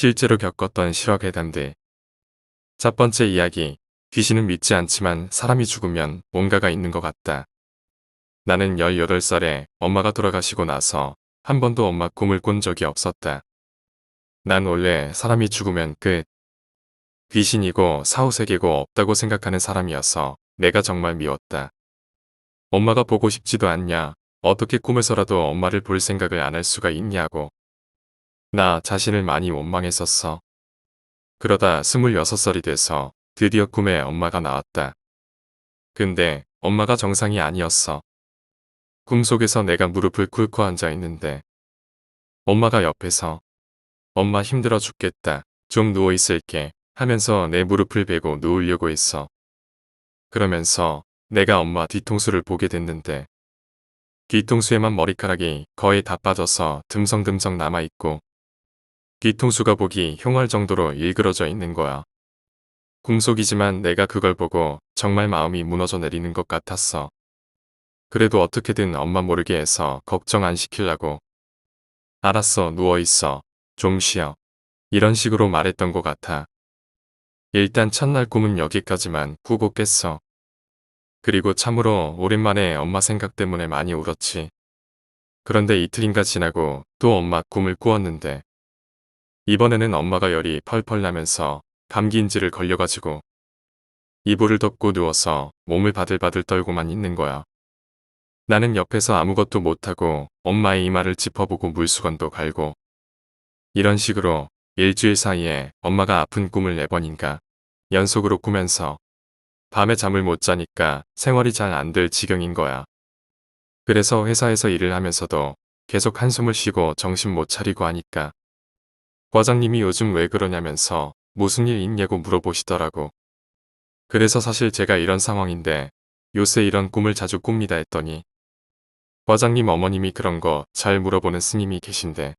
실제로 겪었던 실화괴담들. 첫 번째 이야기. 귀신은 믿지 않지만 사람이 죽으면 뭔가가 있는 것 같다. 나는 18살에 엄마가 돌아가시고 나서 한 번도 엄마 꿈을 꾼 적이 없었다. 난 원래 사람이 죽으면 끝. 귀신이고 사후세계고 없다고 생각하는 사람이어서 내가 정말 미웠다. 엄마가 보고 싶지도 않냐. 어떻게 꿈에서라도 엄마를 볼 생각을 안 할 수가 있냐고. 나 자신을 많이 원망했었어. 그러다 26살이 돼서 드디어 꿈에 엄마가 나왔다. 근데 엄마가 정상이 아니었어. 꿈속에서 내가 무릎을 꿇고 앉아 있는데 엄마가 옆에서 엄마 힘들어 죽겠다. 좀 누워 있을게 하면서 내 무릎을 베고 누우려고 했어. 그러면서 내가 엄마 뒤통수를 보게 됐는데 뒤통수에만 머리카락이 거의 다 빠져서 듬성듬성 남아있고 뒤통수가 보기 흉할 정도로 일그러져 있는 거야. 꿈속이지만 내가 그걸 보고 정말 마음이 무너져 내리는 것 같았어. 그래도 어떻게든 엄마 모르게 해서 걱정 안 시키려고. 알았어, 누워있어. 좀 쉬어. 이런 식으로 말했던 것 같아. 일단 첫날 꿈은 여기까지만 꾸고 깼어. 그리고 참으로 오랜만에 엄마 생각 때문에 많이 울었지. 그런데 이틀인가 지나고 또 엄마 꿈을 꾸었는데 이번에는 엄마가 열이 펄펄 나면서 감기인지를 걸려가지고 이불을 덮고 누워서 몸을 바들바들 떨고만 있는 거야. 나는 옆에서 아무것도 못하고 엄마의 이마를 짚어보고 물수건도 갈고 이런 식으로 일주일 사이에 엄마가 아픈 꿈을 4번인가 연속으로 꾸면서 밤에 잠을 못 자니까 생활이 잘 안 될 지경인 거야. 그래서 회사에서 일을 하면서도 계속 한숨을 쉬고 정신 못 차리고 하니까 과장님이 요즘 왜 그러냐면서 무슨 일 있냐고 물어보시더라고. 그래서 사실 제가 이런 상황인데 요새 이런 꿈을 자주 꿉니다 했더니 과장님 어머님이 그런 거 잘 물어보는 스님이 계신데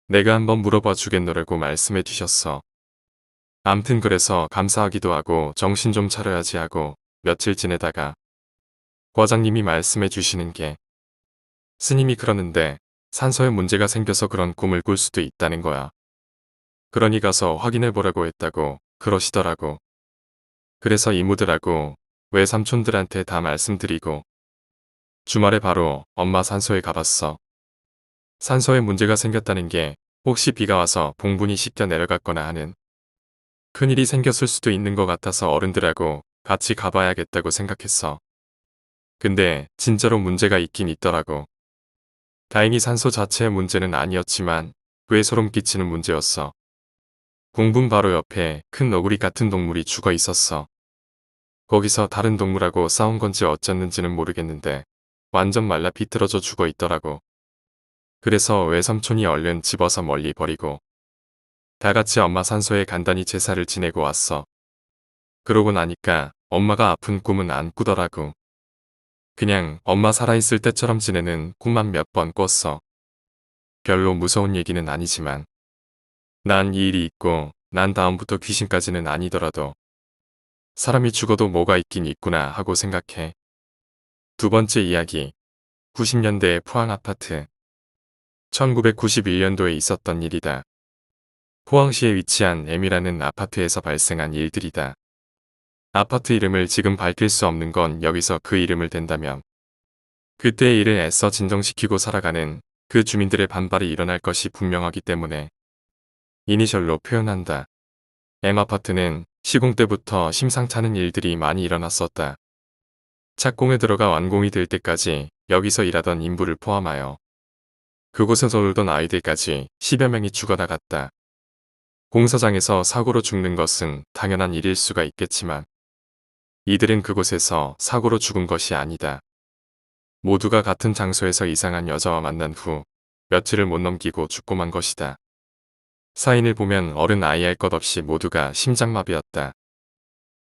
내가 한번 물어봐 주겠노라고 말씀해 주셨어. 암튼 그래서 감사하기도 하고 정신 좀 차려야지 하고 며칠 지내다가 과장님이 말씀해 주시는 게 스님이 그러는데 산소에 문제가 생겨서 그런 꿈을 꿀 수도 있다는 거야. 그러니 가서 확인해 보라고 했다고 그러시더라고. 그래서 이모들하고 외삼촌들한테 다 말씀드리고 주말에 바로 엄마 산소에 가봤어. 산소에 문제가 생겼다는 게 혹시 비가 와서 봉분이 씻겨 내려갔거나 하는 큰일이 생겼을 수도 있는 것 같아서 어른들하고 같이 가봐야겠다고 생각했어. 근데 진짜로 문제가 있긴 있더라고. 다행히 산소 자체의 문제는 아니었지만 꽤 소름 끼치는 문제였어. 봉분 바로 옆에 큰 너구리 같은 동물이 죽어 있었어. 거기서 다른 동물하고 싸운 건지 어쨌는지는 모르겠는데 완전 말라 비틀어져 죽어 있더라고. 그래서 외삼촌이 얼른 집어서 멀리 버리고 다 같이 엄마 산소에 간단히 제사를 지내고 왔어. 그러고 나니까 엄마가 아픈 꿈은 안 꾸더라고. 그냥 엄마 살아있을 때처럼 지내는 꿈만 몇 번 꿨어. 별로 무서운 얘기는 아니지만 난 이 일이 있고 난 다음부터 귀신까지는 아니더라도 사람이 죽어도 뭐가 있긴 있구나 하고 생각해. 두 번째 이야기. 90년대의 포항 아파트. 1991년도에 있었던 일이다. 포항시에 위치한 M이라는 아파트에서 발생한 일들이다. 아파트 이름을 지금 밝힐 수 없는 건 여기서 그 이름을 댄다면 그때의 일을 애써 진정시키고 살아가는 그 주민들의 반발이 일어날 것이 분명하기 때문에 이니셜로 표현한다. M아파트는 시공 때부터 심상찮은 일들이 많이 일어났었다. 착공에 들어가 완공이 될 때까지 여기서 일하던 인부를 포함하여 그곳에서 놀던 아이들까지 10여 명이 죽어나갔다. 공사장에서 사고로 죽는 것은 당연한 일일 수가 있겠지만 이들은 그곳에서 사고로 죽은 것이 아니다. 모두가 같은 장소에서 이상한 여자와 만난 후 며칠을 못 넘기고 죽고 만 것이다. 사인을 보면 어른 아이 할 것 없이 모두가 심장마비였다.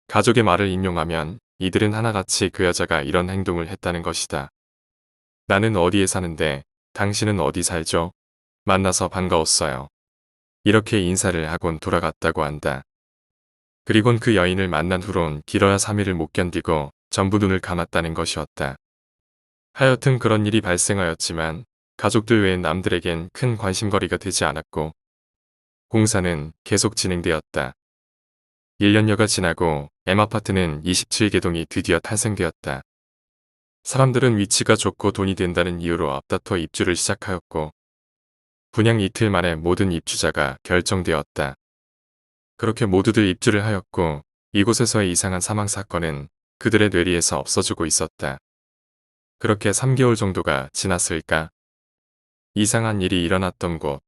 가족의 말을 인용하면 이들은 하나같이 그 여자가 이런 행동을 했다는 것이다. 나는 어디에 사는데 당신은 어디 살죠? 만나서 반가웠어요. 이렇게 인사를 하곤 돌아갔다고 한다. 그리곤 그 여인을 만난 후론 길어야 3일을 못 견디고 전부 눈을 감았다는 것이었다. 하여튼 그런 일이 발생하였지만 가족들 외엔 남들에겐 큰 관심거리가 되지 않았고 공사는 계속 진행되었다. 1년여가 지나고 M아파트는 27개동이 드디어 탄생되었다. 사람들은 위치가 좋고 돈이 된다는 이유로 앞다퉈 입주를 시작하였고 분양 이틀 만에 모든 입주자가 결정되었다. 그렇게 모두들 입주를 하였고 이곳에서의 이상한 사망 사건은 그들의 뇌리에서 없어지고 있었다. 그렇게 3개월 정도가 지났을까? 이상한 일이 일어났던 곳.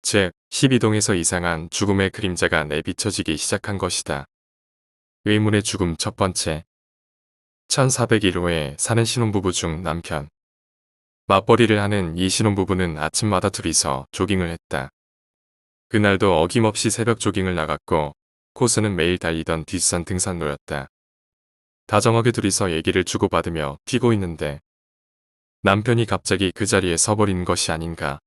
즉 12동에서 이상한 죽음의 그림자가 내비쳐지기 시작한 것이다. 의문의 죽음 첫 번째. 1401호에 사는 신혼부부 중 남편. 맞벌이를 하는 이 신혼부부는 아침마다 둘이서 조깅을 했다. 그날도 어김없이 새벽 조깅을 나갔고 코스는 매일 달리던 뒷산 등산로였다. 다정하게 둘이서 얘기를 주고받으며 뛰고 있는데 남편이 갑자기 그 자리에 서버린 것이 아닌가.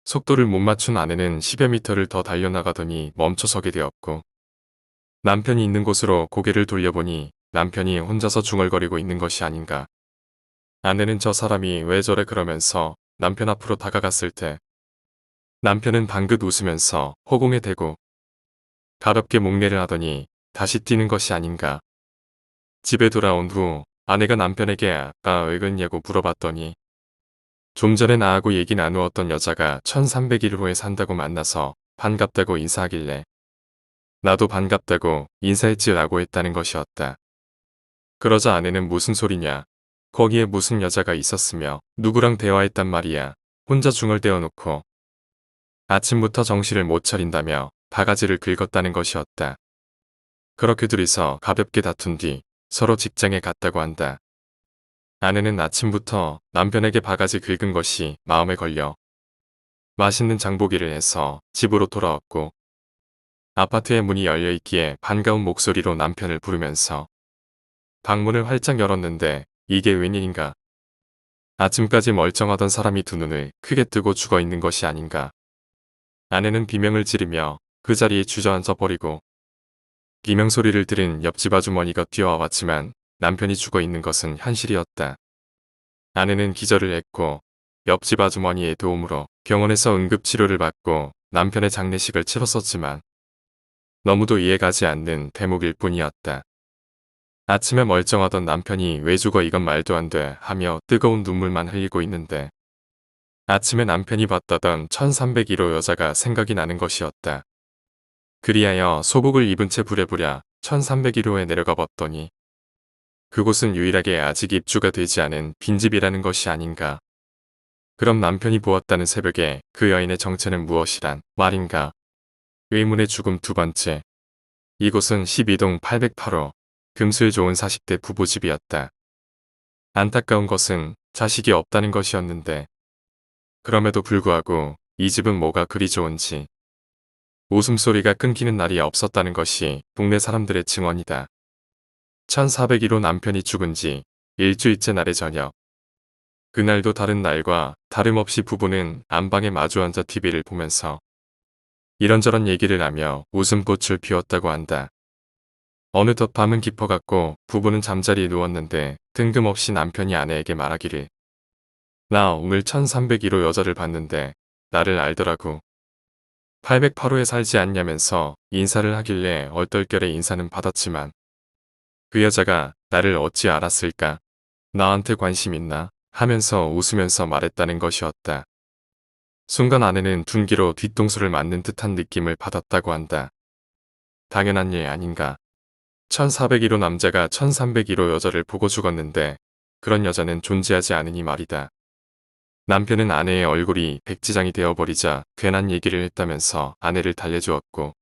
속도를 못 맞춘 아내는 10여 미터를 더 달려나가더니 멈춰서게 되었고 남편이 있는 곳으로 고개를 돌려보니 남편이 혼자서 중얼거리고 있는 것이 아닌가. 아내는 저 사람이 왜 저래 그러면서 남편 앞으로 다가갔을 때 남편은 방긋 웃으면서 허공에 대고 가볍게 목례를 하더니 다시 뛰는 것이 아닌가. 집에 돌아온 후 아내가 남편에게 아까 왜 그랬냐고 물어봤더니 좀 전에 나하고 얘기 나누었던 여자가 1301호에 산다고 만나서 반갑다고 인사하길래 나도 반갑다고 인사했지라고 했다는 것이었다. 그러자 아내는 무슨 소리냐. 거기에 무슨 여자가 있었으며 누구랑 대화했단 말이야. 혼자 중얼대어 놓고 아침부터 정신을 못 차린다며 바가지를 긁었다는 것이었다. 그렇게 둘이서 가볍게 다툰 뒤 서로 직장에 갔다고 한다. 아내는 아침부터 남편에게 바가지 긁은 것이 마음에 걸려 맛있는 장보기를 해서 집으로 돌아왔고 아파트의 문이 열려 있기에 반가운 목소리로 남편을 부르면서 방문을 활짝 열었는데 이게 웬일인가. 아침까지 멀쩡하던 사람이 두 눈을 크게 뜨고 죽어 있는 것이 아닌가. 아내는 비명을 지르며 그 자리에 주저앉아 버리고 비명 소리를 들은 옆집 아주머니가 뛰어와 왔지만 남편이 죽어 있는 것은 현실이었다. 아내는 기절을 했고 옆집 아주머니의 도움으로 병원에서 응급치료를 받고 남편의 장례식을 치렀었지만 너무도 이해가지 않는 대목일 뿐이었다. 아침에 멀쩡하던 남편이 왜 죽어 이건 말도 안 돼 하며 뜨거운 눈물만 흘리고 있는데 아침에 남편이 봤다던 1301호 여자가 생각이 나는 것이었다. 그리하여 소복을 입은 채 부랴부랴 1301호에 내려가 봤더니 그곳은 유일하게 아직 입주가 되지 않은 빈집이라는 것이 아닌가. 그럼 남편이 보았다는 새벽에 그 여인의 정체는 무엇이란 말인가. 의문의 죽음 두 번째. 이곳은 12동 808호 금술 좋은 40대 부부집이었다. 안타까운 것은 자식이 없다는 것이었는데 그럼에도 불구하고 이 집은 뭐가 그리 좋은지 웃음소리가 끊기는 날이 없었다는 것이 동네 사람들의 증언이다. 1401호 남편이 죽은 지 일주일째 날의 저녁. 그날도 다른 날과 다름없이 부부는 안방에 마주 앉아 TV를 보면서 이런저런 얘기를 하며 웃음꽃을 피웠다고 한다. 어느덧 밤은 깊어갔고 부부는 잠자리에 누웠는데 뜬금없이 남편이 아내에게 말하기를 나 오늘 1301호 여자를 봤는데 나를 알더라고. 808호에 살지 않냐면서 인사를 하길래 얼떨결에 인사는 받았지만 그 여자가 나를 어찌 알았을까? 나한테 관심 있나? 하면서 웃으면서 말했다는 것이었다. 순간 아내는 둔기로 뒤통수를 맞는 듯한 느낌을 받았다고 한다. 당연한 일 아닌가. 1401호 남자가 1301호 여자를 보고 죽었는데 그런 여자는 존재하지 않으니 말이다. 남편은 아내의 얼굴이 백지장이 되어버리자 괜한 얘기를 했다면서 아내를 달래주었고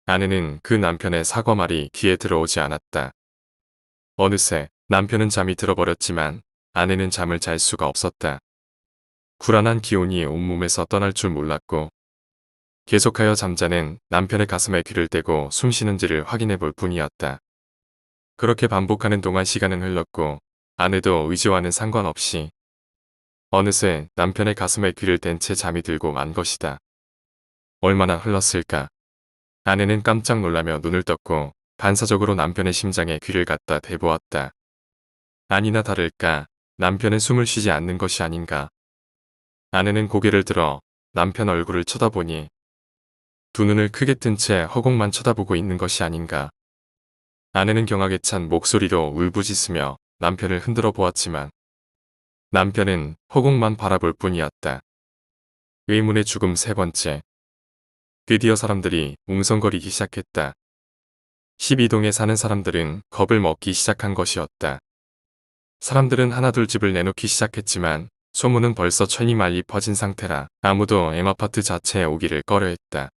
아내는 그 남편의 사과 말이 귀에 들어오지 않았다. 어느새 남편은 잠이 들어버렸지만 아내는 잠을 잘 수가 없었다. 불안한 기운이 온몸에서 떠날 줄 몰랐고 계속하여 잠자는 남편의 가슴에 귀를 대고 숨쉬는지를 확인해 볼 뿐이었다. 그렇게 반복하는 동안 시간은 흘렀고 아내도 의지와는 상관없이 어느새 남편의 가슴에 귀를 댄 채 잠이 들고 만 것이다. 얼마나 흘렀을까? 아내는 깜짝 놀라며 눈을 떴고 반사적으로 남편의 심장에 귀를 갖다 대보았다. 아니나 다를까 남편은 숨을 쉬지 않는 것이 아닌가. 아내는 고개를 들어 남편 얼굴을 쳐다보니 두 눈을 크게 뜬 채 허공만 쳐다보고 있는 것이 아닌가. 아내는 경악에 찬 목소리로 울부짖으며 남편을 흔들어 보았지만 남편은 허공만 바라볼 뿐이었다. 의문의 죽음 세 번째. 드디어 사람들이 웅성거리기 시작했다. 12동에 사는 사람들은 겁을 먹기 시작한 것이었다. 사람들은 하나둘 집을 내놓기 시작했지만 소문은 벌써 천이 말리 퍼진 상태라 아무도 M아파트 자체에 오기를 꺼려했다.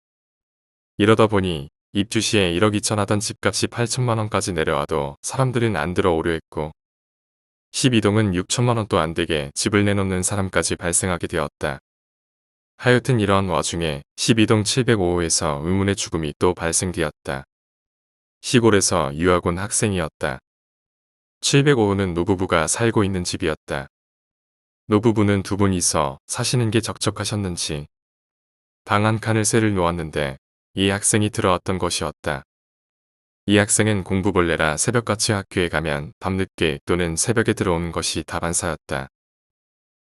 이러다 보니 입주 시에 1억 2천 하던 집값이 8천만 원까지 내려와도 사람들은 안 들어오려 했고 12동은 6천만 원도 안 되게 집을 내놓는 사람까지 발생하게 되었다. 하여튼 이러한 와중에 12동 705호에서 의문의 죽음이 또 발생되었다. 시골에서 유학 온 학생이었다. 705호는 노부부가 살고 있는 집이었다. 노부부는 두 분이서 사시는 게 적적하셨는지 방 한 칸을 새를 놓았는데 이 학생이 들어왔던 것이었다. 이 학생은 공부벌레라 새벽같이 학교에 가면 밤늦게 또는 새벽에 들어오는 것이 다반사였다.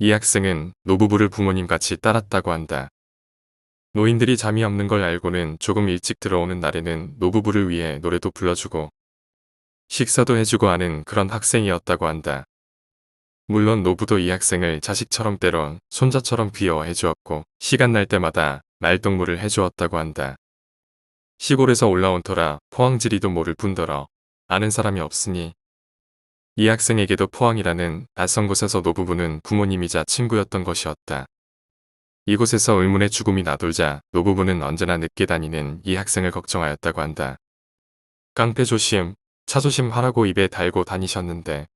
이 학생은 노부부를 부모님같이 따랐다고 한다. 노인들이 잠이 없는 걸 알고는 조금 일찍 들어오는 날에는 노부부를 위해 노래도 불러주고 식사도 해주고 하는 그런 학생이었다고 한다. 물론 노부도 이 학생을 자식처럼 때론 손자처럼 귀여워해 주었고 시간 날 때마다 말동무를 해주었다고 한다. 시골에서 올라온 터라 포항지리도 모를 뿐더러 아는 사람이 없으니 이 학생에게도 포항이라는 낯선 곳에서 노부부는 부모님이자 친구였던 것이었다. 이곳에서 의문의 죽음이 나돌자 노부부는 언제나 늦게 다니는 이 학생을 걱정하였다고 한다. 깡패 조심, 차 조심하라고 입에 달고 다니셨는데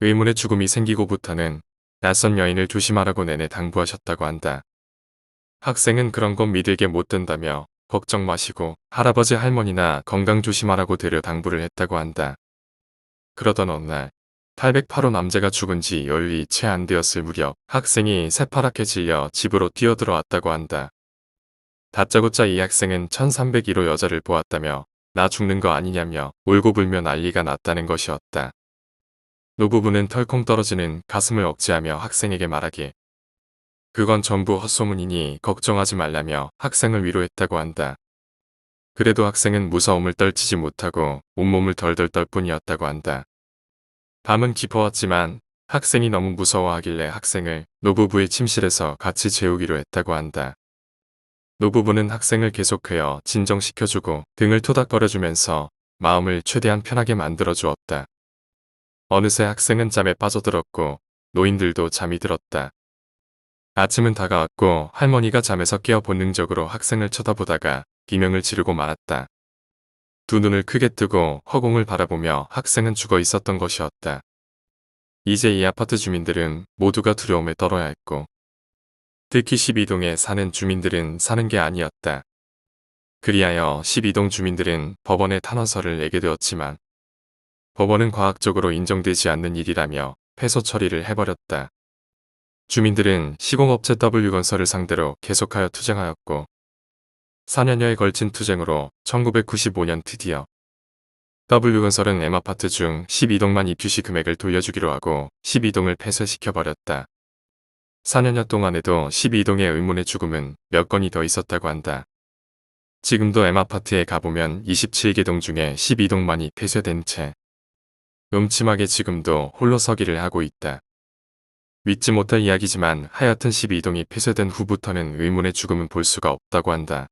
의문의 죽음이 생기고부터는 낯선 여인을 조심하라고 내내 당부하셨다고 한다. 학생은 그런 건 믿을게 못 된다며 걱정 마시고 할아버지 할머니나 건강 조심하라고 되려 당부를 했다고 한다. 그러던 어느 날 808호 남자가 죽은 지 열흘이 채 안 되었을 무렵 학생이 새파랗게 질려 집으로 뛰어들어왔다고 한다. 다짜고짜 이 학생은 1301호 여자를 보았다며 나 죽는 거 아니냐며 울고불며 난리가 났다는 것이었다. 노부부는 털콩 떨어지는 가슴을 억제하며 학생에게 말하길 그건 전부 헛소문이니 걱정하지 말라며 학생을 위로했다고 한다. 그래도 학생은 무서움을 떨치지 못하고 온몸을 덜덜 떨 뿐이었다고 한다. 밤은 깊어왔지만 학생이 너무 무서워하길래 학생을 노부부의 침실에서 같이 재우기로 했다고 한다. 노부부는 학생을 계속하여 진정시켜주고 등을 토닥거려주면서 마음을 최대한 편하게 만들어 주었다. 어느새 학생은 잠에 빠져들었고 노인들도 잠이 들었다. 아침은 다가왔고 할머니가 잠에서 깨어 본능적으로 학생을 쳐다보다가 비명을 지르고 말았다. 두 눈을 크게 뜨고 허공을 바라보며 학생은 죽어 있었던 것이었다. 이제 이 아파트 주민들은 모두가 두려움에 떨어야 했고 특히 12동에 사는 주민들은 사는 게 아니었다. 그리하여 12동 주민들은 법원에 탄원서를 내게 되었지만 법원은 과학적으로 인정되지 않는 일이라며 패소 처리를 해버렸다. 주민들은 시공업체 W건설을 상대로 계속하여 투쟁하였고 4년여에 걸친 투쟁으로 1995년 드디어 W건설은 M아파트 중 12동만 입주시 금액을 돌려주기로 하고 12동을 폐쇄시켜버렸다. 4년여 동안에도 12동의 의문의 죽음은 몇 건이 더 있었다고 한다. 지금도 M아파트에 가보면 27개 동 중에 12동만이 폐쇄된 채 음침하게 지금도 홀로 서기를 하고 있다. 믿지 못할 이야기지만 하여튼 12동이 폐쇄된 후부터는 의문의 죽음은 볼 수가 없다고 한다.